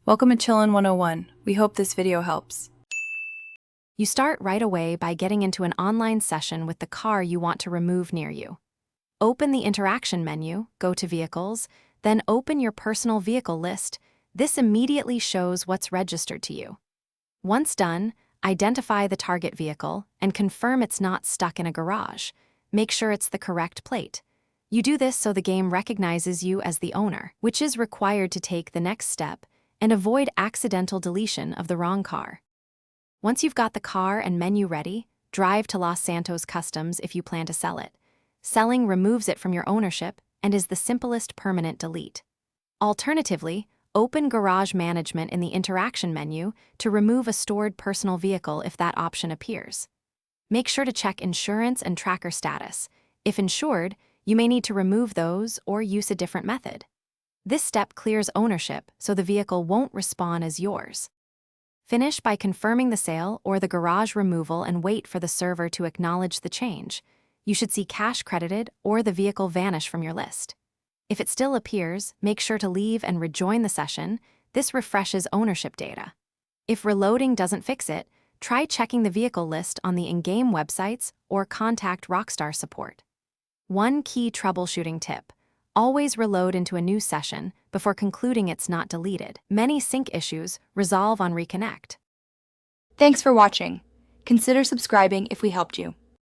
Welcome to Chillin' 101. We hope this video helps. You start right away by getting into an online session with the car you want to remove near you. Open the interaction menu, go to Vehicles, then open your personal vehicle list. This immediately shows what's registered to you. Once done, identify the target vehicle and confirm it's not stuck in a garage. Make sure it's the correct plate. You do this so the game recognizes you as the owner, which is required to take the next step and avoid accidental deletion of the wrong car. Once you've got the car and menu ready, drive to Los Santos Customs if you plan to sell it. Selling removes it from your ownership and is the simplest permanent delete. Alternatively, open Garage Management in the interaction menu to remove a stored personal vehicle if that option appears. Make sure to check insurance and tracker status. If insured, you may need to remove those or use a different method. This step clears ownership so the vehicle won't respawn as yours. Finish by confirming the sale or the garage removal and wait for the server to acknowledge the change. You should see cash credited or the vehicle vanish from your list. If it still appears, make sure to leave and rejoin the session. This refreshes ownership data. If reloading doesn't fix it, try checking the vehicle list on the in-game websites or contact Rockstar support. One key troubleshooting tip: always reload into a new session before concluding it's not deleted. Many sync issues resolve on reconnect. Thanks for watching. Consider subscribing if we helped you.